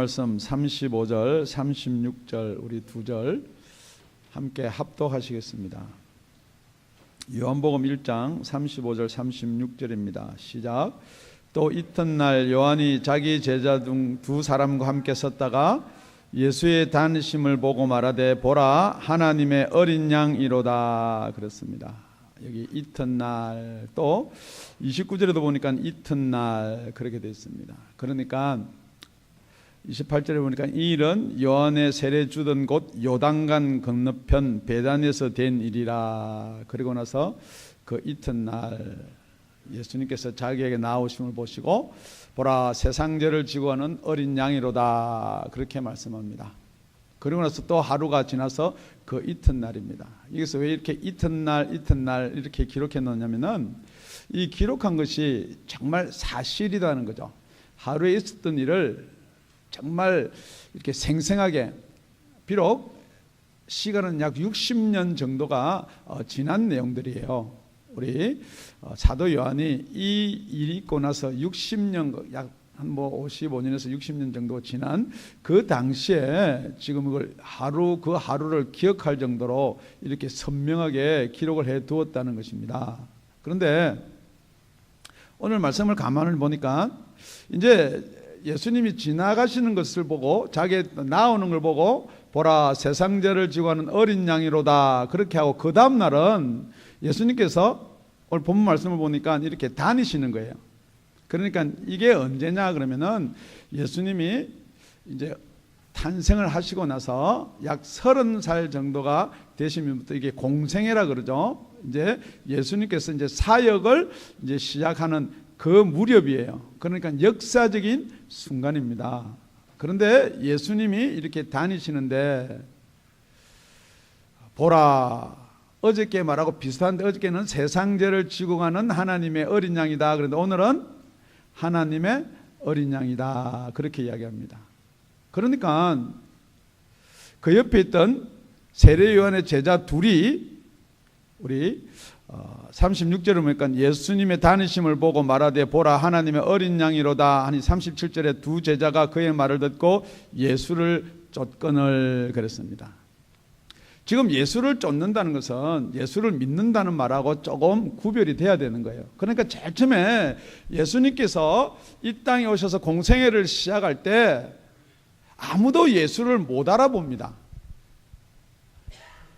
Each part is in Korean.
말씀 35절, 36절 우리 두 절 함께 합독하시겠습니다. 요한복음 1장 35절 36절입니다. 시작. 또 이튿날 요한이 자기 제자 중 두 사람과 함께 섰다가 예수의 다니심을 보고 말하되 보라 하나님의 어린 양이로다 그랬습니다. 여기 이튿날, 또 29절에도 보니까 이튿날 그렇게 되어 있습니다. 그러니까 28절에 보니까 이 일은 요한의 세례 주던 곳 요단강 건너편 베단에서 된 일이라. 그리고 나서 그 이튿날 예수님께서 자기에게 나오심을 보시고 보라 세상 죄를 지고 가는 어린 양이로다 그렇게 말씀합니다. 그리고 나서 또 하루가 지나서 그 이튿날입니다. 여기서 왜 이렇게 이튿날 이렇게 기록해 놓냐면은 이 기록한 것이 정말 사실이라는 거죠. 하루에 있었던 일을 정말 이렇게 생생하게, 비록 시간은 약 60년 정도가 지난 내용들이에요. 우리 사도 요한이 이 일이 있고 나서 60년, 약 한 55년에서 60년 정도 지난 그 당시에 지금 이걸 그 하루를 기억할 정도로 이렇게 선명하게 기록을 해 두었다는 것입니다. 그런데 오늘 말씀을 가만히 보니까 이제 예수님이 지나가시는 것을 보고 자기 나오는 걸 보고 보라 세상 죄를 지고 가는 어린 양이로다 그렇게 하고 그 다음 날은 예수님께서 오늘 본문 말씀을 보니까 이렇게 다니시는 거예요. 그러니까 이게 언제냐 그러면은 예수님이 이제 탄생을 하시고 나서 약 30살 정도가 되시면부터 이게 공생애라 그러죠. 이제 예수님께서 이제 사역을 이제 시작하는 그 무렵이에요. 그러니까 역사적인 순간입니다. 그런데 예수님이 이렇게 다니시는데 보라, 어저께 말하고 비슷한데 어저께는 세상 죄를 지고 가는 하나님의 어린 양이다. 그런데 오늘은 하나님의 어린 양이다 그렇게 이야기합니다. 그러니까 그 옆에 있던 세례 요한의 제자 둘이 우리 36절에 보니까 예수님의 다니심을 보고 말하되 보라 하나님의 어린 양이로다 하니 37절에 두 제자가 그의 말을 듣고 예수를 쫓거늘 그랬습니다. 지금 예수를 쫓는다는 것은 예수를 믿는다는 말하고 조금 구별이 돼야 되는 거예요. 그러니까 제일 처음에 예수님께서 이 땅에 오셔서 공생애를 시작할 때 아무도 예수를 못 알아봅니다.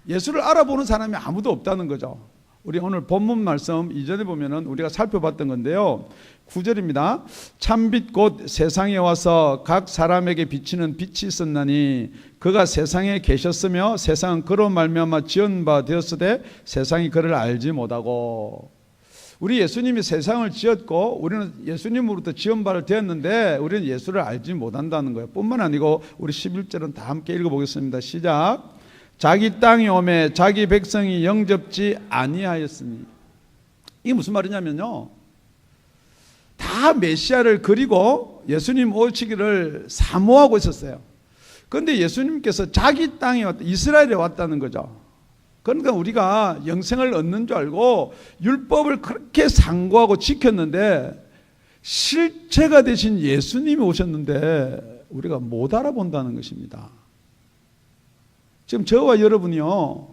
예수를 알아보는 사람이 아무도 없다는 거죠. 우리 오늘 본문 말씀 이전에 보면은 우리가 살펴봤던 건데요. 9절입니다. 참빛 곧 세상에 와서 각 사람에게 비치는 빛이 있었나니 그가 세상에 계셨으며 세상은 그로 말미암아 지은 바 되었으되 세상이 그를 알지 못하고. 우리 예수님이 세상을 지었고 우리는 예수님으로부터 지은 바를 되었는데 우리는 예수를 알지 못한다는 거예요. 뿐만 아니고 우리 11절은 다 함께 읽어보겠습니다. 시작. 자기 땅이 오매 자기 백성이 영접지 아니하였으니. 이게 무슨 말이냐면요, 다 메시아를 그리고 예수님 오시기를 사모하고 있었어요. 그런데 예수님께서 자기 땅에 이스라엘에 왔다는 거죠. 그러니까 우리가 영생을 얻는 줄 알고 율법을 그렇게 상고하고 지켰는데 실체가 되신 예수님이 오셨는데 우리가 못 알아본다는 것입니다. 지금 저와 여러분이요,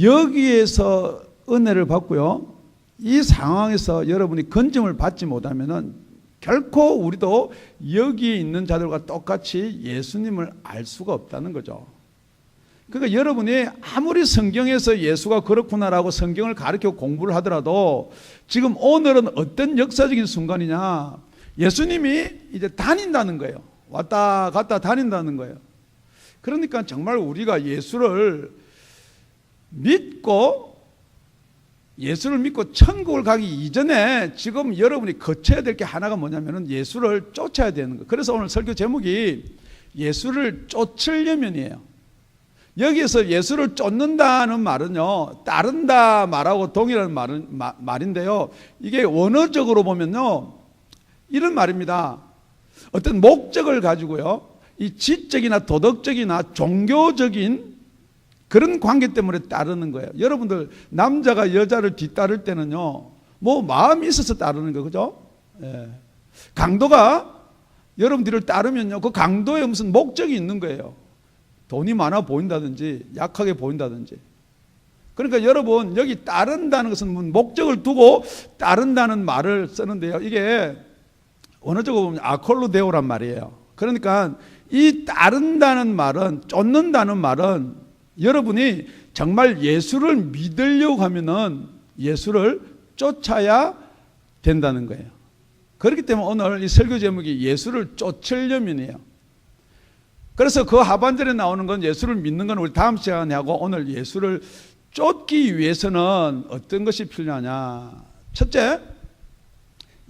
여기에서 은혜를 받고요, 이 상황에서 여러분이 건짐을 받지 못하면은 결코 우리도 여기에 있는 자들과 똑같이 예수님을 알 수가 없다는 거죠. 그러니까 여러분이 아무리 성경에서 예수가 그렇구나라고 성경을 가르쳐 공부를 하더라도 지금 오늘은 어떤 역사적인 순간이냐, 예수님이 이제 다닌다는 거예요. 왔다 갔다 다닌다는 거예요. 그러니까 정말 우리가 예수를 믿고 천국을 가기 이전에 지금 여러분이 거쳐야 될 게 하나가 뭐냐면은 예수를 쫓아야 되는 거예요. 그래서 오늘 설교 제목이 예수를 쫓으려면이에요. 여기에서 예수를 쫓는다는 말은요, 따른다 말하고 동일한 말인데요, 이게 원어적으로 보면요 이런 말입니다. 어떤 목적을 가지고요, 이 지적이나 도덕적이나 종교적인 그런 관계 때문에 따르는 거예요. 여러분들 남자가 여자를 뒤따를 때는요, 뭐 마음이 있어서 따르는 거, 그죠? 예. 강도가 여러분들을 따르면요, 그 강도에 무슨 목적이 있는 거예요. 돈이 많아 보인다든지 약하게 보인다든지. 그러니까 여러분, 여기 따른다는 것은 목적을 두고 따른다는 말을 쓰는데요, 이게 원어적으로 보면 아콜로 데오란 말이에요. 그러니까 이 따른다는 말은, 쫓는다는 말은 여러분이 정말 예수를 믿으려고 하면은 예수를 쫓아야 된다는 거예요. 그렇기 때문에 오늘 이 설교 제목이 예수를 쫓으려면이에요. 그래서 그 하반절에 나오는 건 예수를 믿는 건 우리 다음 시간에 하고, 오늘 예수를 쫓기 위해서는 어떤 것이 필요하냐. 첫째,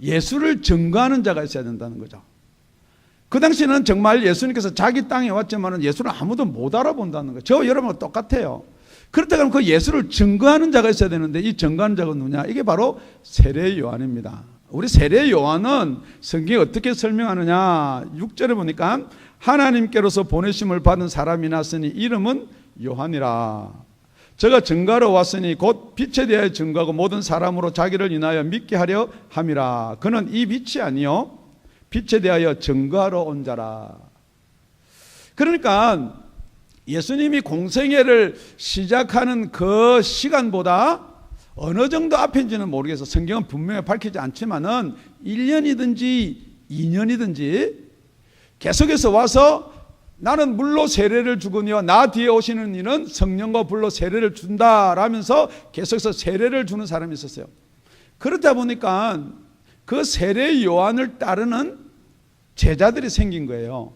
예수를 증거하는 자가 있어야 된다는 거죠. 그 당시에는 정말 예수님께서 자기 땅에 왔지만 예수를 아무도 못 알아본다는 거예요. 저 여러분과 똑같아요. 그렇다면 그 예수를 증거하는 자가 있어야 되는데, 이 증거하는 자가 누구냐? 이게 바로 세례 요한입니다. 우리 세례 요한은 성경이 어떻게 설명하느냐? 6절에 보니까 하나님께로서 보내심을 받은 사람이 났으니 이름은 요한이라. 저가 증거하러 왔으니 곧 빛에 대하여 증거하고 모든 사람으로 자기를 인하여 믿게 하려 함이라. 그는 이 빛이 아니요 빛에 대하여 증거하러 온 자라. 그러니까 예수님이 공생애를 시작하는 그 시간보다 어느 정도 앞인지는 모르겠어. 성경은 분명히 밝히지 않지만은 1년이든지 2년이든지 계속해서 와서 나는 물로 세례를 주거니와 나 뒤에 오시는 이는 성령과 불로 세례를 준다라면서 계속해서 세례를 주는 사람이 있었어요. 그러다 보니까 그 세례 요한을 따르는 제자들이 생긴 거예요.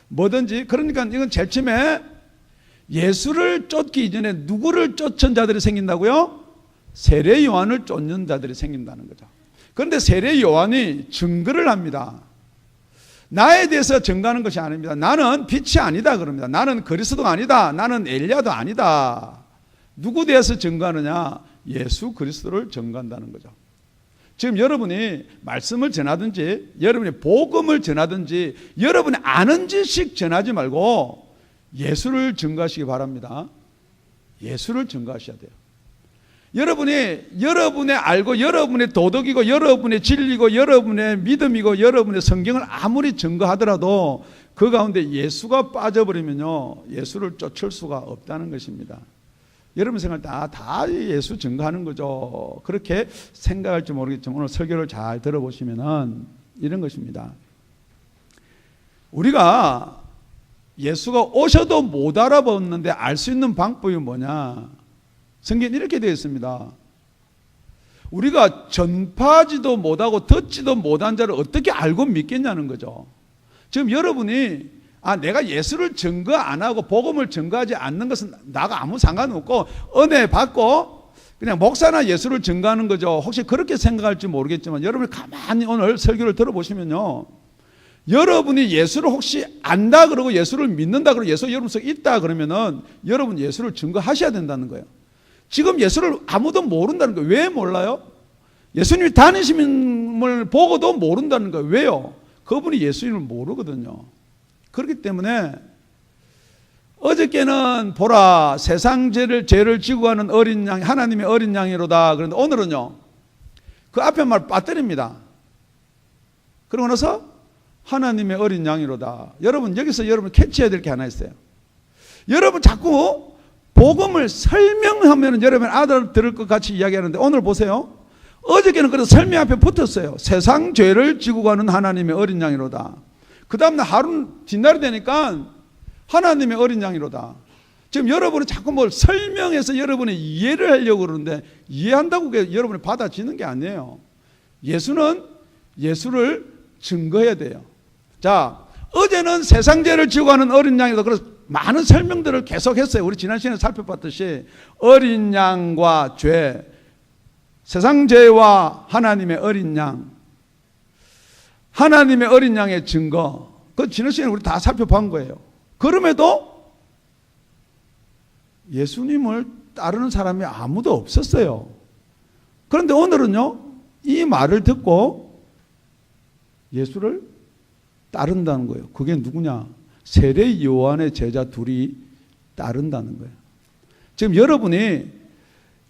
뭐든지. 그러니까 이건 제일 처음에 예수를 쫓기 이전에 누구를 쫓은 자들이 생긴다고요? 세례 요한을 쫓는 자들이 생긴다는 거죠. 그런데 세례 요한이 증거를 합니다. 나에 대해서 증거하는 것이 아닙니다. 나는 빛이 아니다 그럽니다. 나는 그리스도가 아니다. 나는 엘리야도 아니다. 누구 대해서 증거하느냐? 예수 그리스도를 증거한다는 거죠. 지금 여러분이 말씀을 전하든지 여러분이 복음을 전하든지 여러분이 아는 지식 전하지 말고 예수를 증거하시기 바랍니다. 예수를 증거하셔야 돼요. 여러분의 알고 여러분의 도덕이고 여러분의 진리고 여러분의 믿음이고 여러분의 성경을 아무리 증거하더라도 그 가운데 예수가 빠져버리면요, 예수를 쫓을 수가 없다는 것입니다. 여러분 생각할 때 다 예수 증거하는 거죠. 그렇게 생각할지 모르겠지만 오늘 설교를 잘 들어보시면은 이런 것입니다. 우리가 예수가 오셔도 못 알아봤는데 알 수 있는 방법이 뭐냐? 성경에 이렇게 되어 있습니다. 우리가 전파하지도 못하고 듣지도 못한 자를 어떻게 알고 믿겠냐는 거죠. 지금 여러분이 내가 예수를 증거 안 하고 복음을 증거하지 않는 것은 나가 아무 상관없고 은혜 받고 그냥 목사나 예수를 증거하는 거죠. 혹시 그렇게 생각할지 모르겠지만 여러분이 가만히 오늘 설교를 들어보시면요, 여러분이 예수를 혹시 안다 그러고 예수를 믿는다 그러고 예수 여러분 속에 있다 그러면은 여러분 예수를 증거하셔야 된다는 거예요. 지금 예수를 아무도 모른다는 거예요. 왜 몰라요? 예수님이 다니심을 보고도 모른다는 거예요. 왜요? 그분이 예수님을 모르거든요. 그렇기 때문에 어저께는 보라 세상 죄를 지고 가는 어린 양, 하나님의 어린 양이로다. 그런데 오늘은요, 그 앞에 말 빠뜨립니다. 그러고 나서 하나님의 어린 양이로다. 여러분 여기서 여러분 캐치해야 될 게 하나 있어요. 여러분 자꾸 복음을 설명하면 여러분 알아들을 것 같이 이야기하는데 오늘 보세요. 어저께는 그래서 설명 앞에 붙었어요. 세상 죄를 지고 가는 하나님의 어린 양이로다. 그 다음날 하루 뒷날이 되니까 하나님의 어린 양이로다. 지금 여러분은 자꾸 뭘 설명해서 여러분이 이해를 하려고 그러는데 이해한다고 여러분이 받아지는 게 아니에요. 예수를 증거해야 돼요. 자, 어제는 세상 죄를 지고 가는 어린 양이다. 그래서 많은 설명들을 계속했어요. 우리 지난 시간에 살펴봤듯이 어린 양과 죄, 세상 죄와 하나님의 어린 양, 하나님의 어린 양의 증거, 그 지난 시간에 우리 다 살펴본 거예요. 그럼에도 예수님을 따르는 사람이 아무도 없었어요. 그런데 오늘은요, 이 말을 듣고 예수를 따른다는 거예요. 그게 누구냐? 세례 요한의 제자 둘이 따른다는 거예요. 지금 여러분이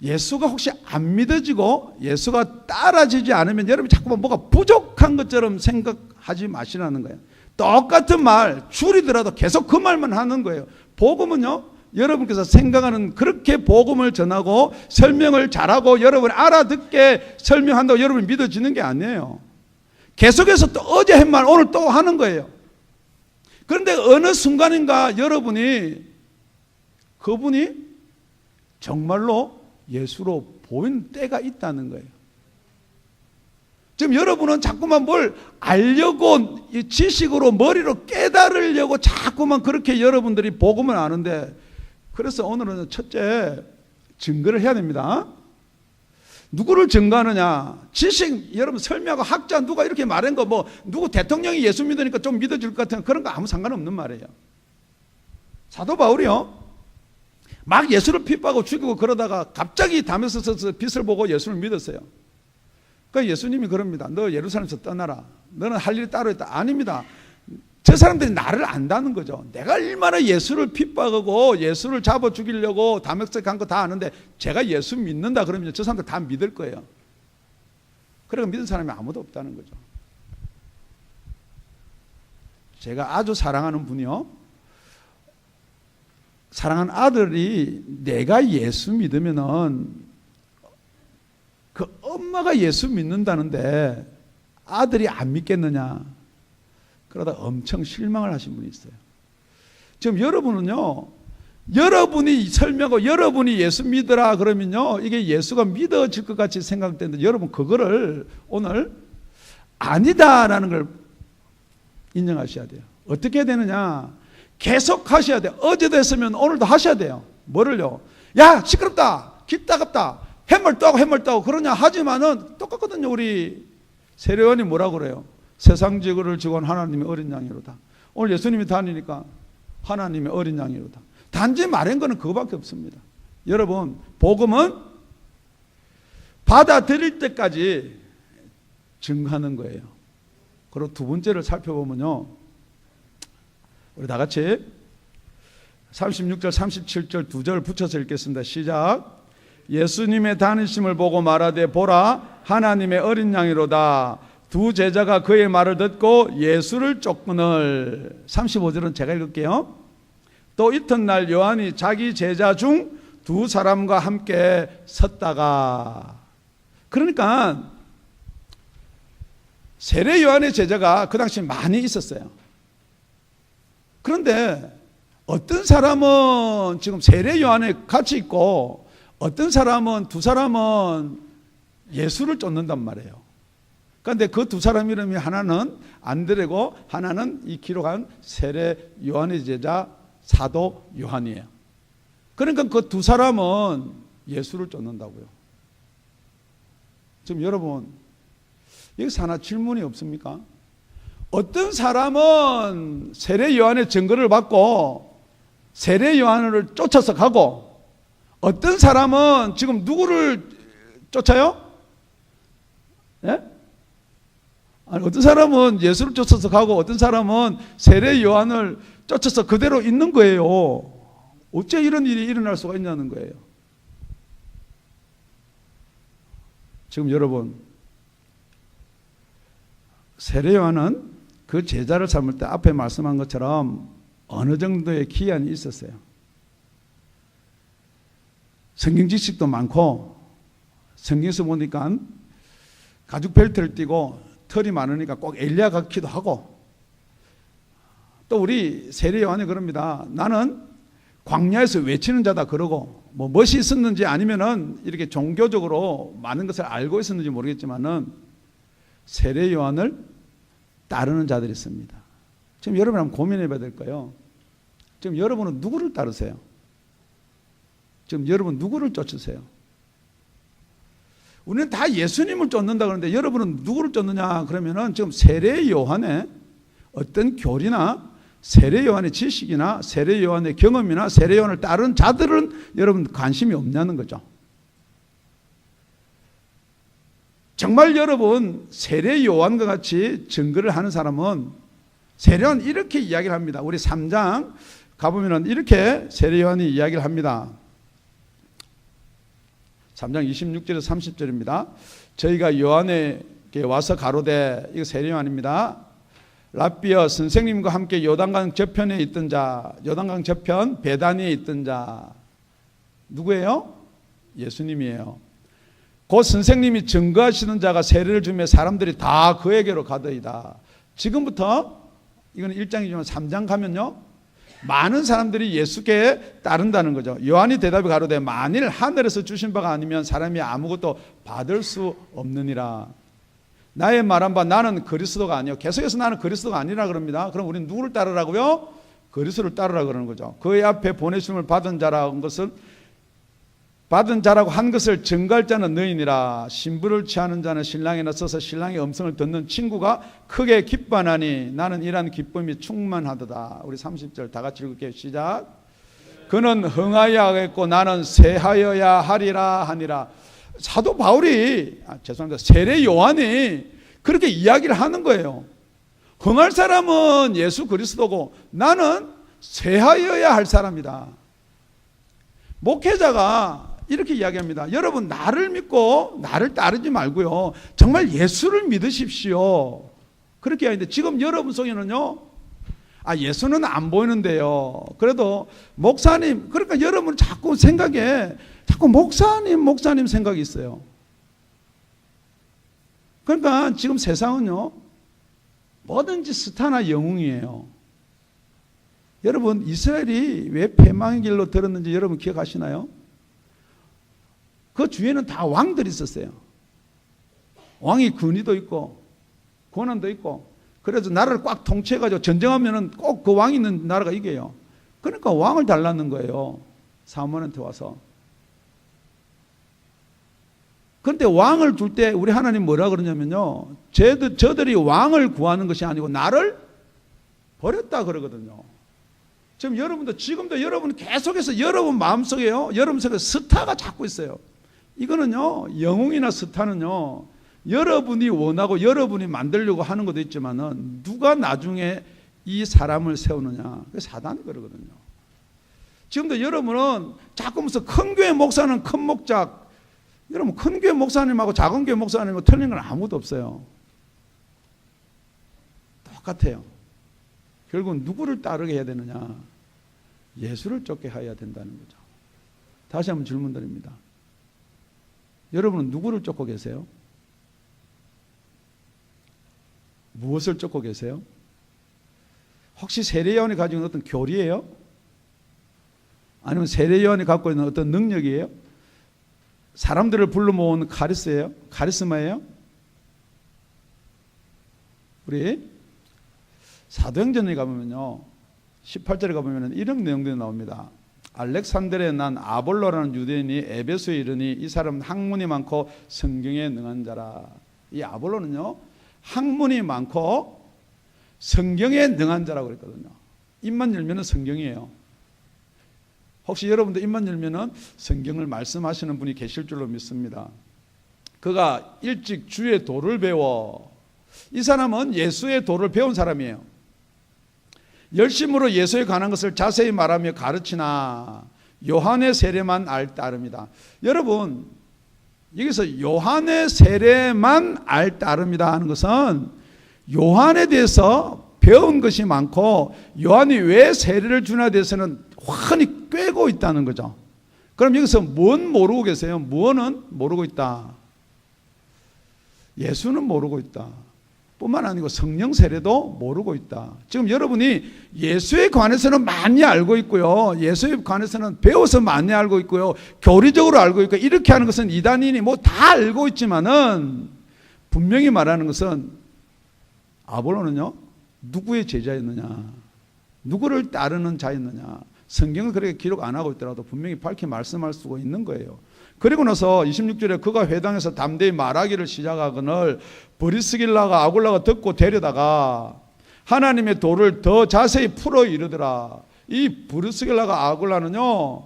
예수가 혹시 안 믿어지고 예수가 따라지지 않으면 여러분이 자꾸만 뭐가 부족한 것처럼 생각하는 하지 마시라는 거예요. 똑같은 말 줄이더라도 계속 그 말만 하는 거예요. 복음은요, 여러분께서 생각하는 그렇게 복음을 전하고 설명을 잘하고 여러분이 알아듣게 설명한다고 여러분이 믿어지는 게 아니에요. 계속해서 또 어제 한 말 오늘 또 하는 거예요. 그런데 어느 순간인가 여러분이 그분이 정말로 예수로 보이는 때가 있다는 거예요. 지금 여러분은 자꾸만 뭘 알려고 지식으로 머리로 깨달으려고 자꾸만 그렇게 여러분들이 복음을 아는데, 그래서 오늘은 첫째 증거를 해야 됩니다. 누구를 증거하느냐? 지식, 여러분 설명하고 학자 누가 이렇게 말한 거, 뭐 누구 대통령이 예수 믿으니까 좀 믿어질 것 같은 그런 거 아무 상관없는 말이에요. 사도 바울이요, 막 예수를 핍박하고 죽이고 그러다가 갑자기 담에서 서서 빛을 보고 예수를 믿었어요. 그러니까 예수님이 그럽니다. 너 예루살렘에서 떠나라. 너는 할 일이 따로 있다. 아닙니다. 저 사람들이 나를 안다는 거죠. 내가 얼마나 예수를 핍박하고 예수를 잡아 죽이려고 다메섹 간 거 다 아는데 제가 예수 믿는다 그러면 저 사람들 다 믿을 거예요. 그러니까 믿은 사람이 아무도 없다는 거죠. 제가 아주 사랑하는 분이요, 사랑하는 아들이 내가 예수 믿으면은 그 엄마가 예수 믿는다는데 아들이 안 믿겠느냐, 그러다 엄청 실망을 하신 분이 있어요. 지금 여러분은요, 여러분이 설명하고 여러분이 예수 믿으라 그러면요, 이게 예수가 믿어질 것 같이 생각되는데 여러분 그거를 오늘 아니다라는 걸 인정하셔야 돼요. 어떻게 해야 되느냐? 계속 하셔야 돼요. 어제도 했으면 오늘도 하셔야 돼요. 뭐를요? 야, 시끄럽다, 기 따갑다, 해멀 떠하고 그러냐 하지만은 똑같거든요. 우리 세례요한이 뭐라고 그래요? 세상 지구를 지고한 하나님의 어린 양이로다. 오늘 예수님이 다니니까 하나님의 어린 양이로다. 단지 말한 거는 그거밖에 없습니다. 여러분, 복음은 받아들일 때까지 증거하는 거예요. 그리고 두 번째를 살펴보면요, 우리 다 같이 36절 37절 두 절 붙여서 읽겠습니다. 시작. 예수님의 다니심을 보고 말하되 보라 하나님의 어린 양이로다. 두 제자가 그의 말을 듣고 예수를 쫓거늘. 35절은 제가 읽을게요. 또 이튿날 요한이 자기 제자 중 두 사람과 함께 섰다가. 그러니까 세례 요한의 제자가 그 당시 많이 있었어요. 그런데 어떤 사람은 지금 세례 요한에 같이 있고 어떤 사람은, 두 사람은 예수를 쫓는단 말이에요. 그런데 그 두 사람 이름이 하나는 안드레고 하나는 이 기록한 세례 요한의 제자 사도 요한이에요. 그러니까 그 두 사람은 예수를 쫓는다고요. 지금 여러분, 여기서 하나 질문이 없습니까? 어떤 사람은 세례 요한의 증거를 받고 세례 요한을 쫓아서 가고, 어떤 사람은 지금 누구를 쫓아요? 예? 아니, 어떤 사람은 예수를 쫓아서 가고 어떤 사람은 세례 요한을 쫓아서 그대로 있는 거예요. 어째 이런 일이 일어날 수가 있냐는 거예요. 지금 여러분, 세례 요한은 그 제자를 삼을 때 앞에 말씀한 것처럼 어느 정도의 기한이 있었어요. 성경 지식도 많고, 성경에서 보니까 가죽 벨트를 띠고 털이 많으니까 꼭 엘리야 같기도 하고, 또 우리 세례 요한이 그럽니다. 나는 광야에서 외치는 자다 그러고, 뭐 멋이 있었는지 아니면은 이렇게 종교적으로 많은 것을 알고 있었는지 모르겠지만은 세례 요한을 따르는 자들이 있습니다. 지금 여러분 한번 고민해 봐야 될 거예요. 지금 여러분은 누구를 따르세요? 지금 여러분 누구를 쫓으세요? 우리는 다 예수님을 쫓는다 그러는데 여러분은 누구를 쫓느냐 그러면은 지금 세례 요한의 어떤 교리나 세례 요한의 지식이나 세례 요한의 경험이나 세례 요한을 따른 자들은 여러분 관심이 없냐는 거죠. 정말 여러분 세례 요한과 같이 증거를 하는 사람은, 세례 요한 이렇게 이야기를 합니다. 우리 3장 가보면은 이렇게 세례 요한이 이야기를 합니다. 3장 26절에서 30절입니다. 저희가 요한에게 와서 가로되, 이거 세례 요한입니다. 라비어 선생님과 함께 요단강 저편에 있던 자, 요단강 저편 베다니에 있던 자 누구예요? 예수님이에요. 그 선생님이 증거하시는 자가 세례를 주며 사람들이 다 그에게로 가더이다. 지금부터 이건 1장이지만 3장 가면요 많은 사람들이 예수께 따른다는 거죠. 요한이 대답이 가로되 만일 하늘에서 주신 바가 아니면 사람이 아무것도 받을 수 없느니라. 나의 말한 바 나는 그리스도가 아니요. 계속해서 나는 그리스도가 아니라 그럽니다. 그럼 우리는 누구를 따르라고요? 그리스도를 따르라 그러는 거죠. 그의 앞에 보내심을 받은 자라고 한 것을 증거할 자는 너희니라. 신부를 취하는 자는 신랑에 나서서 신랑의 음성을 듣는 친구가 크게 기뻐하나니 나는 이러한 기쁨이 충만하도다. 우리 30절 다 같이 읽을게요. 시작. 그는 흥하여야 하겠고 나는 쇠하여야 하리라 하니라. 사도 바울이 죄송합니다. 세례 요한이 그렇게 이야기를 하는 거예요. 흥할 사람은 예수 그리스도고 나는 쇠하여야 할 사람이다. 목회자가 이렇게 이야기합니다. 여러분 나를 믿고 나를 따르지 말고요. 정말 예수를 믿으십시오. 그렇게 이야기하는데 지금 여러분 속에는요. 예수는 안 보이는데요. 그래도 목사님 그러니까 여러분 자꾸 생각에 자꾸 목사님 생각이 있어요. 그러니까 지금 세상은요. 뭐든지 스타나 영웅이에요. 여러분 이스라엘이 왜 패망의 길로 들었는지 여러분 기억하시나요? 그 주위에는 다 왕들이 있었어요. 왕이 권위도 있고 권한도 있고 그래서 나라를 꽉 통치해가지고 전쟁하면은 꼭 그 왕이 있는 나라가 이겨요. 그러니까 왕을 달라는 거예요. 사무엘한테 와서. 그런데 왕을 줄 때 우리 하나님 뭐라 그러냐면요. 저들이 왕을 구하는 것이 아니고 나를 버렸다 그러거든요. 지금도 여러분 계속해서 여러분 마음속에요. 여러분 속에 스타가 자꾸 있어요. 이거는요, 영웅이나 스타는요, 여러분이 원하고 여러분이 만들려고 하는 것도 있지만은 누가 나중에 이 사람을 세우느냐. 그게 사단이 그러거든요. 지금도 여러분은 자꾸 무슨 큰 교회 목사는 큰 목작, 여러분 큰 교회 목사님하고 작은 교회 목사님하고 틀린 건 아무도 없어요. 똑같아요. 결국은 누구를 따르게 해야 되느냐? 예수를 쫓게 해야 된다는 거죠. 다시 한번 질문 드립니다. 여러분은 누구를 쫓고 계세요? 무엇을 쫓고 계세요? 혹시 세례요한이 가지고 있는 어떤 교리예요? 아니면 세례요한이 갖고 있는 어떤 능력이에요? 사람들을 불러 모은 카리스마예요? 우리 사도행전에 가보면요 18절에 가보면 이런 내용들이 나옵니다. 알렉산드리아에 난 아볼로라는 유대인이 에베소에 이르니 이 사람은 학문이 많고 성경에 능한 자라. 이 아볼로는요 학문이 많고 성경에 능한 자라고 그랬거든요. 입만 열면 성경이에요. 혹시 여러분도 입만 열면 성경을 말씀하시는 분이 계실 줄로 믿습니다. 그가 일찍 주의 도를 배워. 이 사람은 예수의 도를 배운 사람이에요. 열심으로 예수에 관한 것을 자세히 말하며 가르치나 요한의 세례만 알 따름이다. 여러분 여기서 요한의 세례만 알 따름이다 하는 것은 요한에 대해서 배운 것이 많고 요한이 왜 세례를 주냐에 대해서는 훤히 꿰고 있다는 거죠. 그럼 여기서 뭔 모르고 계세요? 무엇은 모르고 있다. 예수는 모르고 있다. 뿐만 아니고 성령 세례도 모르고 있다. 지금 여러분이 예수에 관해서는 많이 알고 있고요. 예수에 관해서는 배워서 많이 알고 있고요. 교리적으로 알고 있고 이렇게 하는 것은 이단인이 뭐 다 알고 있지만은 분명히 말하는 것은 아볼로는요. 누구의 제자였느냐. 누구를 따르는 자였느냐. 성경을 그렇게 기록 안 하고 있더라도 분명히 밝히 말씀할 수가 있는 거예요. 그리고 나서 26절에 그가 회당에서 담대히 말하기를 시작하거늘 브리스길라가 아굴라가 듣고 데려다가 하나님의 도를 더 자세히 풀어 이르더라. 이 브리스길라가 아굴라는요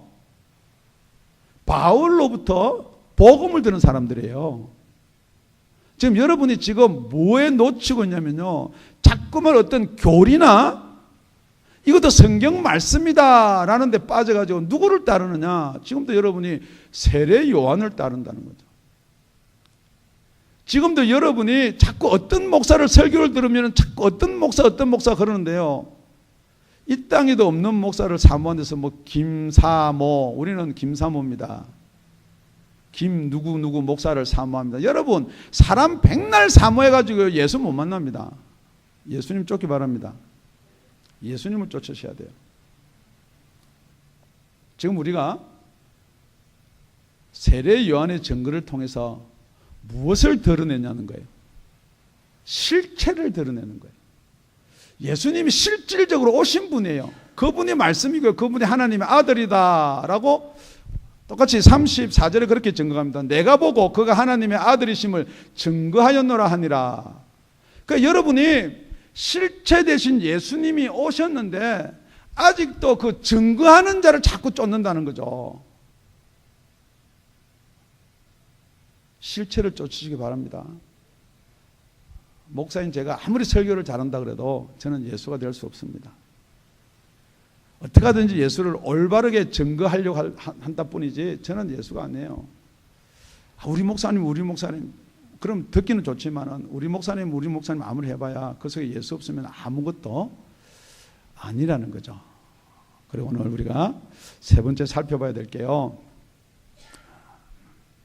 바울로부터 복음을 들은 사람들이에요. 지금 여러분이 지금 뭐에 놓치고 있냐면요 자꾸만 어떤 교리나 이것도 성경 말씀이다 라는 데 빠져가지고 누구를 따르느냐. 지금도 여러분이 세례 요한을 따른다는 거죠. 지금도 여러분이 자꾸 어떤 목사를 설교를 들으면 자꾸 어떤 목사 그러는데요. 이 땅에도 없는 목사를 사모한 데서 뭐 김사모, 우리는 김사모입니다. 김 누구 목사를 사모합니다. 여러분, 사람 백날 사모해가지고 예수 못 만납니다. 예수님 쫓기 바랍니다. 예수님을 쫓으셔야 돼요. 지금 우리가 세례 요한의 증거를 통해서 무엇을 드러내냐는 거예요. 실체를 드러내는 거예요. 예수님이 실질적으로 오신 분이에요. 그분이 말씀이고 그분이 하나님의 아들이다라고 똑같이 34절에 그렇게 증거합니다. 내가 보고 그가 하나님의 아들이심을 증거하였노라 하니라. 그러니까 여러분이 실체 대신 예수님이 오셨는데 아직도 그 증거하는 자를 자꾸 쫓는다는 거죠. 실체를 쫓으시기 바랍니다. 목사인 제가 아무리 설교를 잘한다 그래도 저는 예수가 될 수 없습니다. 어떻게 하든지 예수를 올바르게 증거하려고 한다 뿐이지 저는 예수가 아니에요. 우리 목사님 그럼 듣기는 좋지만 우리 목사님 아무리 해봐야 그 속에 예수 없으면 아무것도 아니라는 거죠. 그리고 오늘 우리가 세 번째 살펴봐야 될 게요,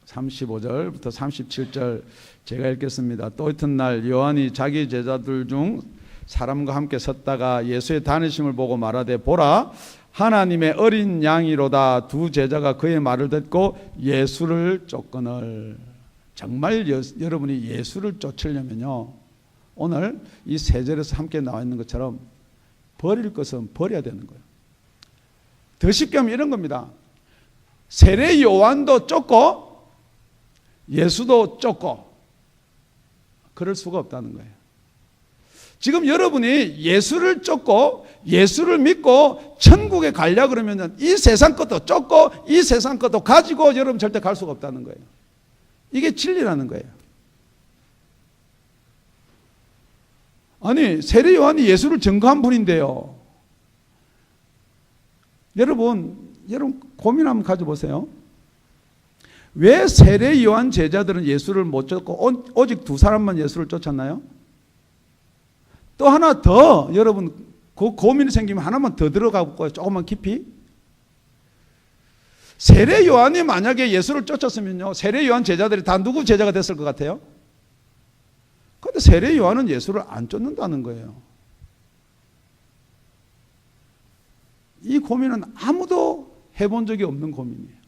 35절부터 37절 제가 읽겠습니다. 또 이튿날 요한이 자기 제자들 중 사람과 함께 섰다가 예수의 다니심을 보고 말하되 보라 하나님의 어린 양이로다. 두 제자가 그의 말을 듣고 예수를 쫓거늘. 정말 여러분이 예수를 쫓으려면요, 오늘 이 세 절에서 함께 나와 있는 것처럼 버릴 것은 버려야 되는 거예요. 더 쉽게 하면 이런 겁니다. 세례 요한도 쫓고 예수도 쫓고 그럴 수가 없다는 거예요. 지금 여러분이 예수를 쫓고 예수를 믿고 천국에 가려 그러면 이 세상 것도 쫓고 이 세상 것도 가지고 여러분 절대 갈 수가 없다는 거예요. 이게 진리라는 거예요. 아니, 세례 요한이 예수를 증거한 분인데요. 여러분 고민 한번 가져보세요. 왜 세례 요한 제자들은 예수를 못 쫓고 오직 두 사람만 예수를 쫓았나요? 또 하나 더 여러분 그 고민이 생기면 하나만 더 들어가고 조금만 깊이. 세례 요한이 만약에 예수를 쫓았으면요, 세례 요한 제자들이 다 누구 제자가 됐을 것 같아요? 그런데 세례 요한은 예수를 안 쫓는다는 거예요. 이 고민은 아무도 해본 적이 없는 고민이에요.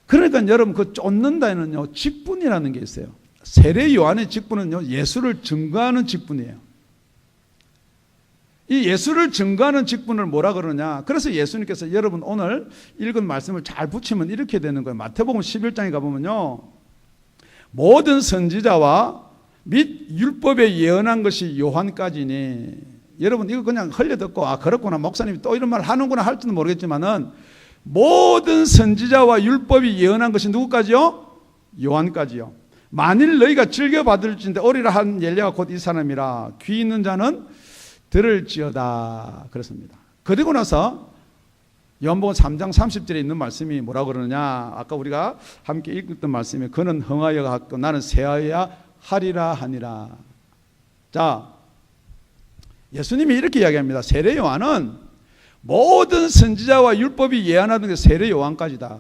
그러니까 여러분 그 쫓는다는요, 직분이라는 게 있어요. 세례 요한의 직분은요, 예수를 증거하는 직분이에요. 이 예수를 증거하는 직분을 뭐라 그러냐? 그래서 예수님께서 여러분 오늘 읽은 말씀을 잘 붙이면 이렇게 되는 거예요. 마태복음 11장에 가보면요, 모든 선지자와 및 율법에 예언한 것이 요한까지니. 여러분 이거 그냥 흘려듣고 그렇구나, 목사님이 또 이런 말 하는구나 할지는 모르겠지만은 모든 선지자와 율법이 예언한 것이 누구까지요? 요한까지요. 만일 너희가 즐겨받을진대 오리라 한 엘리야가 곧 이 사람이라. 귀 있는 자는 들을지어다 그랬습니다. 그리고 나서 요한복음 3장 30절에 있는 말씀이 뭐라고 그러느냐? 아까 우리가 함께 읽었던 말씀이 그는 흥하여 갔고 나는 새하여야 하리라 하니라. 자, 예수님이 이렇게 이야기합니다. 세례 요한은 모든 선지자와 율법이 예언하던 게 세례 요한까지다.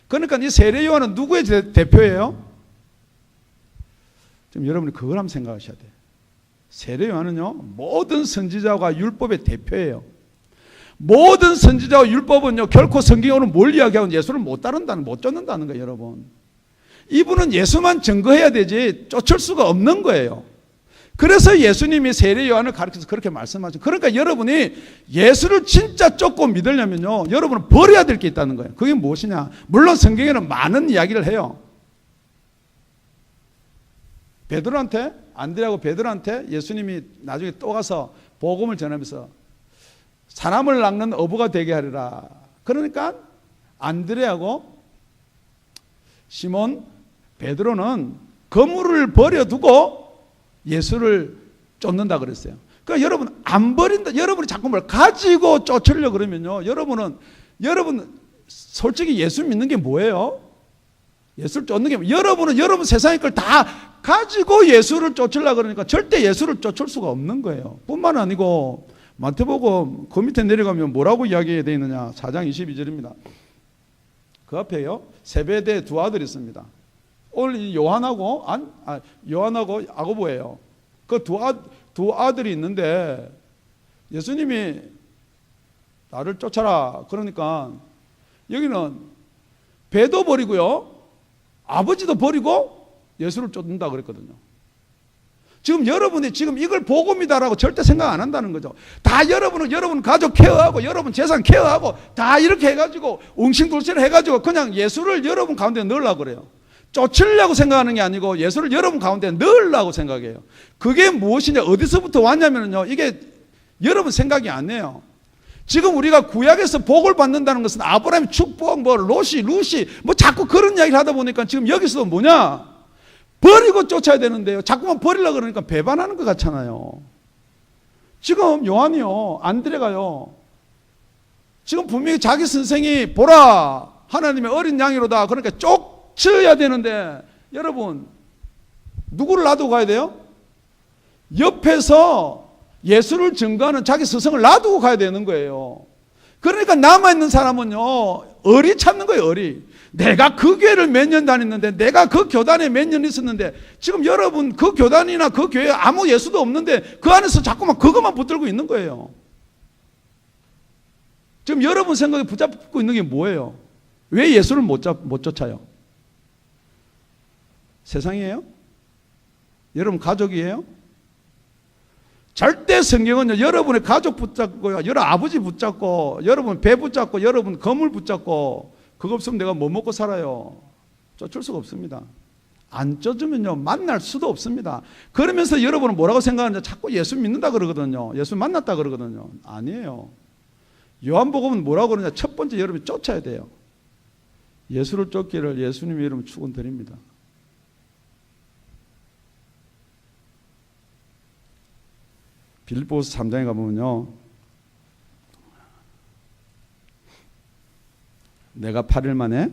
그러니까 이 세례 요한은 누구의 대표예요? 지금 여러분이 그걸 한번 생각하셔야 돼요. 세례 요한은요, 모든 선지자와 율법의 대표예요. 모든 선지자와 율법은요, 결코 성경에 오는 뭘 이야기하고 예수를 못 따른다는, 못 쫓는다는 거예요, 여러분. 이분은 예수만 증거해야 되지 쫓을 수가 없는 거예요. 그래서 예수님이 세례 요한을 가르쳐서 그렇게 말씀하죠. 그러니까 여러분이 예수를 진짜 쫓고 믿으려면요, 여러분은 버려야 될 게 있다는 거예요. 그게 무엇이냐? 물론 성경에는 많은 이야기를 해요. 베드로한테, 안드레하고 베드로한테 예수님이 나중에 또 가서 복음을 전하면서 사람을 낚는 어부가 되게 하리라. 그러니까 안드레하고 시몬, 베드로는 그물을 버려두고 예수를 쫓는다 그랬어요. 그러니까 여러분 안 버린다. 여러분이 자꾸 뭘 가지고 쫓으려고 그러면요, 여러분 솔직히 예수 믿는 게 뭐예요? 예수를 쫓는 게 여러분은 여러분 세상의 걸 다 가지고 예수를 쫓으려고 그러니까 절대 예수를 쫓을 수가 없는 거예요. 뿐만 아니고 마태복음 그 밑에 내려가면 뭐라고 이야기되어 있느냐. 4장 22절입니다. 그 앞에요. 세베대 두 아들이 있습니다. 오늘 요한하고 야고보예요. 그 두 아들이 있는데 예수님이 나를 쫓아라 그러니까 여기는 배도 버리고요. 아버지도 버리고 예수를 쫓는다 그랬거든요. 지금 여러분이 지금 이걸 복음이다라고 절대 생각 안 한다는 거죠. 다 여러분 가족 케어하고 여러분 재산 케어하고 다 이렇게 해가지고 웅신둘신 해가지고 그냥 예수를 여러분 가운데 넣으려고 그래요. 쫓으려고 생각하는 게 아니고 예수를 여러분 가운데 넣으려고 생각해요. 그게 무엇이냐 어디서부터 왔냐면요 이게 여러분 생각이 안 나요. 지금 우리가 구약에서 복을 받는다는 것은 아브라함의 축복, 뭐 루시, 뭐 자꾸 그런 이야기를 하다 보니까 지금 여기서도 뭐냐? 버리고 쫓아야 되는데요. 자꾸만 버리려고 그러니까 배반하는 것 같잖아요. 지금 요한이요, 안드레가요. 지금 분명히 자기 선생이 보라, 하나님의 어린 양이로다. 그러니까 쫓아야 되는데 여러분 누구를 놔두고 가야 돼요? 옆에서 예수를 증거하는 자기 스승을 놔두고 가야 되는 거예요. 그러니까 남아있는 사람은요 어리 찾는 거예요. 어리. 내가 그 교회를 몇 년 다녔는데 내가 그 교단에 몇 년 있었는데 지금 여러분 그 교단이나 그 교회에 아무 예수도 없는데 그 안에서 자꾸만 그것만 붙들고 있는 거예요. 지금 여러분 생각에 붙잡고 있는 게 뭐예요? 왜 예수를 못 쫓아요? 세상이에요? 여러분 가족이에요? 절대 성경은요 여러분의 가족 붙잡고요 여러분 아버지 붙잡고 여러분 배 붙잡고 여러분 건물 붙잡고 그거 없으면 내가 뭐 먹고 살아요? 쫓을 수가 없습니다. 안 쫓으면요 만날 수도 없습니다. 그러면서 여러분은 뭐라고 생각하느냐 자꾸 예수 믿는다 그러거든요. 예수 만났다 그러거든요. 아니에요. 요한복음은 뭐라고 그러냐 첫 번째 여러분이 쫓아야 돼요. 예수를 쫓기를 예수님의 이름으로 축원드립니다. 빌립보서 3장에 가보면요 내가 8일 만에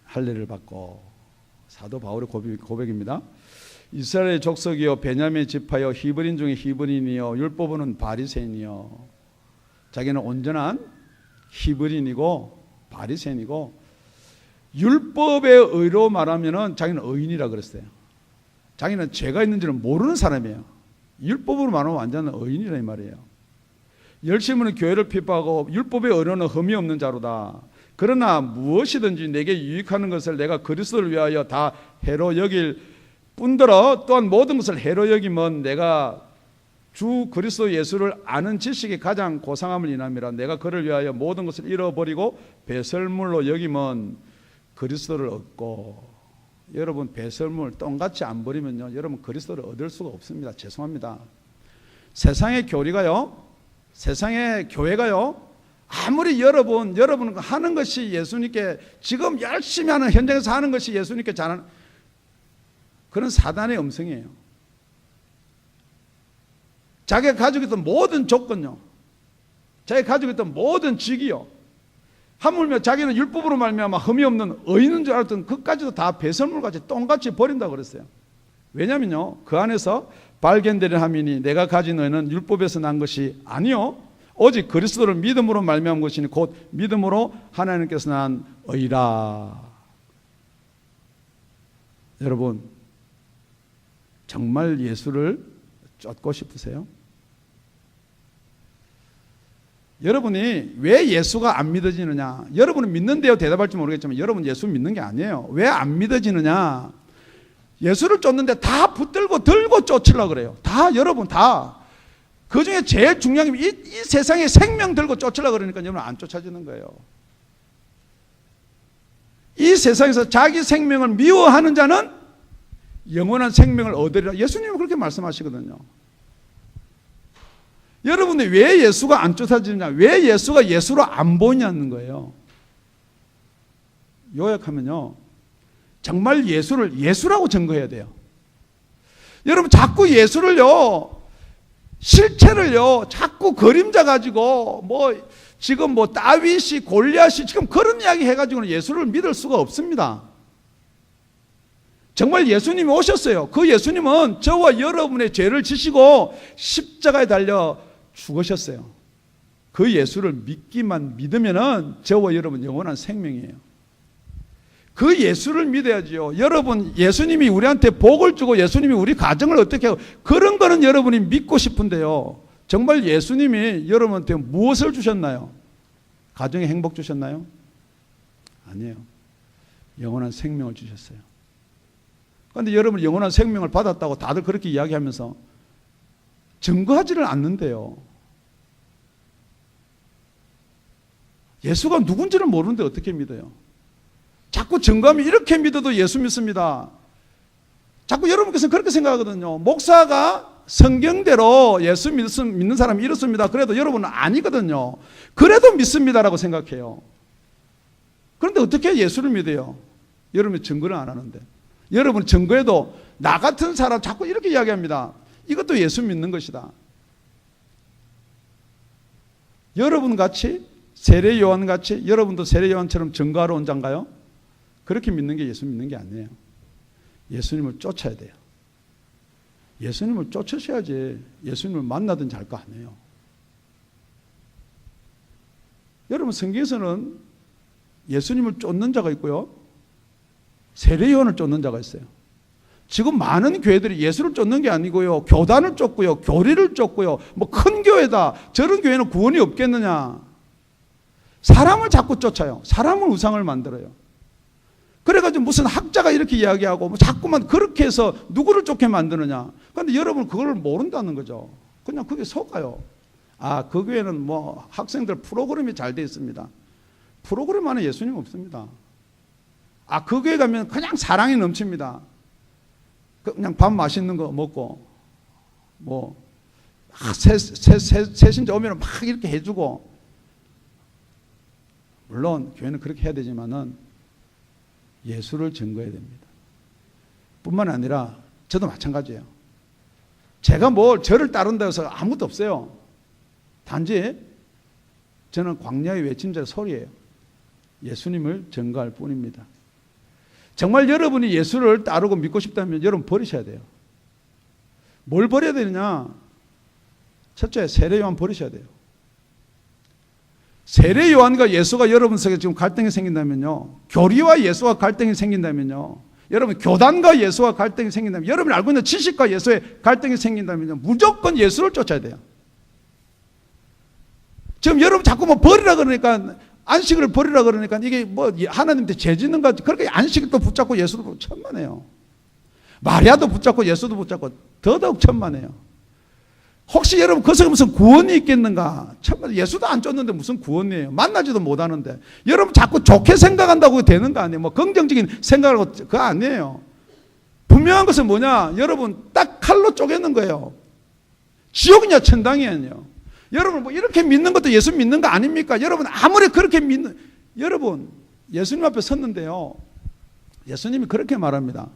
할례를 받고 사도 바울의 고백입니다. 이스라엘의 족속이요 베냐민 지파요 히브리인 중에 히브리인이요 율법은 바리새인이요. 자기는 온전한 히브리인이고 바리새인이고 율법의 의로 말하면은 자기는 의인이라 그랬어요. 자기는 죄가 있는지를 모르는 사람이에요. 율법으로 말하면 완전한 의인이라 이 말이에요. 열심히는 교회를 핍박하고 율법의 의로는 흠이 없는 자로다. 그러나 무엇이든지 내게 유익하는 것을 내가 그리스도를 위하여 다 해로 여길 뿐더러 또한 모든 것을 해로 여기면 내가 주 그리스도 예수를 아는 지식이 가장 고상함을 인함이라. 내가 그를 위하여 모든 것을 잃어버리고 배설물로 여기면 그리스도를 얻고. 여러분 배설물 똥같이 안 버리면요 여러분 그리스도를 얻을 수가 없습니다. 죄송합니다. 세상의 교리가요 세상의 교회가요 아무리 여러분 하는 것이 예수님께 지금 열심히 하는 현장에서 하는 것이 예수님께 잘하는 그런 사단의 음성이에요. 자기가 가지고 있던 모든 조건요 자기가 가지고 있던 모든 직이요 하물며 자기는 율법으로 말미암아 흠이 없는 의인인 줄 알았던 그까지도 다 배설물같이 똥같이 버린다고 그랬어요. 왜냐면요 그 안에서 발견되는 함이니 내가 가진 의는 율법에서 난 것이 아니요 오직 그리스도를 믿음으로 말미암은 것이니 곧 믿음으로 하나님께서 난 의라. 여러분 정말 예수를 쫓고 싶으세요? 여러분이 왜 예수가 안 믿어지느냐? 여러분은 믿는데요 대답할지 모르겠지만 여러분 예수 믿는 게 아니에요. 왜 안 믿어지느냐? 예수를 쫓는데 다 붙들고 들고 쫓으려고 그래요. 다 여러분 다. 그 중에 제일 중요한 게 이 세상에 생명 들고 쫓으려고 그러니까 여러분 안 쫓아지는 거예요. 이 세상에서 자기 생명을 미워하는 자는 영원한 생명을 얻으리라. 예수님은 그렇게 말씀하시거든요. 여러분이 왜 예수가 안 쫓아지느냐? 왜 예수가 예수로 안 보이냐는 거예요. 요약하면요 정말 예수를 예수라고 증거해야 돼요. 여러분 자꾸 예수를요 실체를요 자꾸 그림자 가지고 지금 다윗이 골리앗이 지금 그런 이야기 해가지고는 예수를 믿을 수가 없습니다. 정말 예수님이 오셨어요. 그 예수님은 저와 여러분의 죄를 지시고 십자가에 달려 죽으셨어요. 그 예수를 믿으면은 저와 여러분 영원한 생명이에요. 그 예수를 믿어야지요. 여러분, 예수님이 우리한테 복을 주고 예수님이 우리 가정을 어떻게 하고 그런 거는 여러분이 믿고 싶은데요. 정말 예수님이 여러분한테 무엇을 주셨나요? 가정에 행복 주셨나요? 아니에요. 영원한 생명을 주셨어요. 그런데 여러분 영원한 생명을 받았다고 다들 그렇게 이야기하면서 증거하지를 않는데요. 예수가 누군지를 모르는데 어떻게 믿어요? 자꾸 증거하면 이렇게 믿어도 예수 믿습니다. 자꾸 여러분께서는 그렇게 생각하거든요. 목사가 성경대로 예수 믿는 사람이 이렇습니다. 그래도 여러분은 아니거든요. 그래도 믿습니다라고 생각해요. 그런데 어떻게 예수를 믿어요? 여러분이 증거를 안 하는데. 여러분 증거에도 나 같은 사람 자꾸 이렇게 이야기합니다. 이것도 예수 믿는 것이다. 여러분 같이 세례 요한 같이 여러분도 세례 요한처럼 증거하러 온 자인가요? 그렇게 믿는 게 예수 믿는 게 아니에요. 예수님을 쫓아야 돼요. 예수님을 쫓으셔야지 예수님을 만나든지 할 거 아니에요. 여러분 성경에서는 예수님을 쫓는 자가 있고요. 세례 요한을 쫓는 자가 있어요. 지금 많은 교회들이 예수를 쫓는 게 아니고요. 교단을 쫓고요. 교리를 쫓고요. 뭐 큰 교회다. 저런 교회는 구원이 없겠느냐. 사람을 자꾸 쫓아요. 사람을 우상을 만들어요. 그래가지고 무슨 학자가 이렇게 이야기하고 뭐 자꾸만 그렇게 해서 누구를 쫓게 만드느냐. 그런데 여러분 그걸 모른다는 거죠. 그냥 그게 속아요. 아, 그 교회는 뭐 학생들 프로그램이 잘 돼 있습니다. 프로그램 안에 예수님 없습니다. 아, 그 교회 가면 그냥 사랑이 넘칩니다. 그냥 밥 맛있는 거 먹고 뭐 새신자 오면 막 이렇게 해주고, 물론 교회는 그렇게 해야 되지만은 예수를 증거해야 됩니다. 뿐만 아니라 저도 마찬가지예요. 제가 뭐 저를 따른다 해서 아무것도 없어요. 단지 저는 광야의 외침자 소리예요. 예수님을 증거할 뿐입니다. 정말 여러분이 예수를 따르고 믿고 싶다면 여러분 버리셔야 돼요. 뭘 버려야 되느냐? 첫째, 세례 요한 버리셔야 돼요. 세례 요한과 예수가 여러분 속에 지금 갈등이 생긴다면요, 교리와 예수와 갈등이 생긴다면요, 여러분 교단과 예수와 갈등이 생긴다면, 여러분이 알고 있는 지식과 예수의 갈등이 생긴다면요, 무조건 예수를 쫓아야 돼요. 지금 여러분 자꾸 뭐 버리라 그러니까, 안식을 버리라 그러니까 이게 뭐 하나님한테 죄짓는 것 같이 그렇게 안식을 또 붙잡고 예수도 천만해요. 마리아도 붙잡고 예수도 붙잡고 더더욱 천만해요. 혹시 여러분 그 속에 무슨 구원이 있겠는가? 천만, 예수도 안 쫓는데 무슨 구원이에요? 만나지도 못하는데. 여러분 자꾸 좋게 생각한다고 되는 거 아니에요? 뭐 긍정적인 생각을 그거 아니에요. 분명한 것은 뭐냐? 여러분 딱 칼로 쪼개는 거예요. 지옥이냐 천당이냐요. 여러분 뭐 이렇게 믿는 것도 예수 믿는 거 아닙니까? 여러분 아무리 그렇게 믿는, 여러분 예수님 앞에 섰는데요, 예수님이 그렇게 말합니다.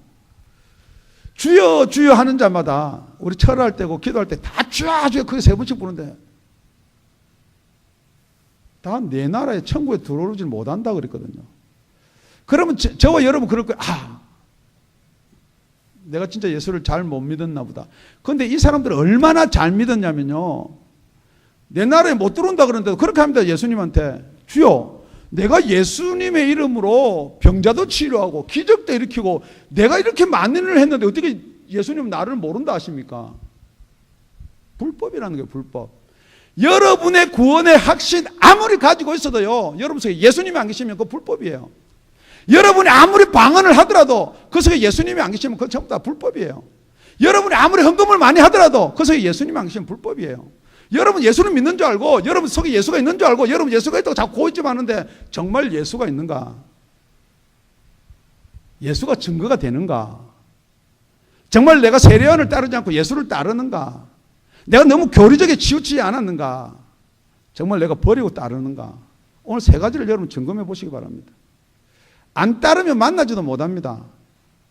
주여 주여 하는 자마다, 우리 철할 때고 기도할 때 다 주여 주여 그게 3번씩 부르는데 다 내 나라에 천국에 들어오질 못한다 그랬거든요. 그러면 저와 여러분 그럴 거예요. 아, 내가 진짜 예수를 잘 못 믿었나 보다. 그런데 이 사람들은 얼마나 잘 믿었냐면요, 내 나라에 못 들어온다 그러는데도 그렇게 합니다. 예수님한테, 주여 내가 예수님의 이름으로 병자도 치료하고 기적도 일으키고 내가 이렇게 많은 일을 했는데 어떻게 예수님은 나를 모른다 하십니까? 불법이라는 거예요. 불법. 여러분의 구원의 확신 아무리 가지고 있어도요, 여러분 속에 예수님이 안 계시면 그거 불법이에요. 여러분이 아무리 방언을 하더라도 그 속에 예수님이 안 계시면 그건 전부 다 불법이에요. 여러분이 아무리 헌금을 많이 하더라도 그 속에 예수님이 안 계시면 불법이에요. 여러분 예수를 믿는 줄 알고, 여러분 속에 예수가 있는 줄 알고, 여러분 예수가 있다고 자꾸 고집좀 하는데 정말 예수가 있는가? 예수가 증거가 되는가? 정말 내가 세례 요한을 따르지 않고 예수를 따르는가? 내가 너무 교리적에 치우치지 않았는가? 정말 내가 버리고 따르는가? 오늘 3가지를 여러분 점검해 보시기 바랍니다. 안 따르면 만나지도 못합니다.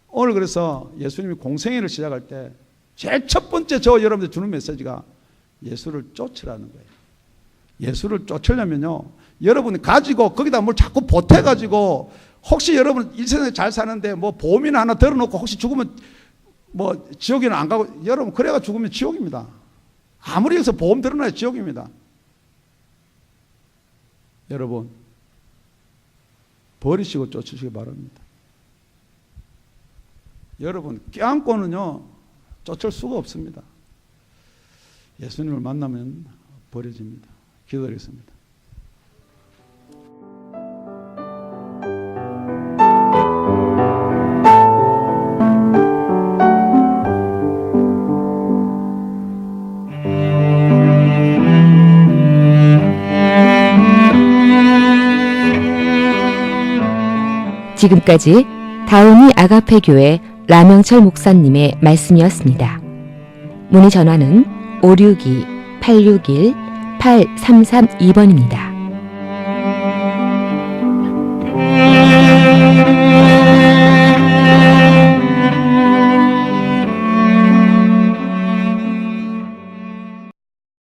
오늘 그래서 예수님이 공생애를 시작할 때 제일 첫 번째 저와 여러분들 주는 메시지가 예수를 쫓으라는 거예요. 예수를 쫓으려면요, 여러분이 가지고 거기다 뭘 자꾸 보태가지고 혹시 여러분 이 세상에 잘 사는데 뭐 보험이나 하나 들어놓고 혹시 죽으면 뭐 지옥에는 안 가고, 여러분 그래가 죽으면 지옥입니다. 아무리 여기서 보험 들어놔야 지옥입니다. 여러분 버리시고 쫓으시기 바랍니다. 여러분 껴안고는요 쫓을 수가 없습니다. 예수님을 만나면 버려집니다. 기도드리겠습니다. 지금까지 다음이 아가페 교회 라명철 목사님의 말씀이었습니다. 문의 전화는 562-861-8332번입니다.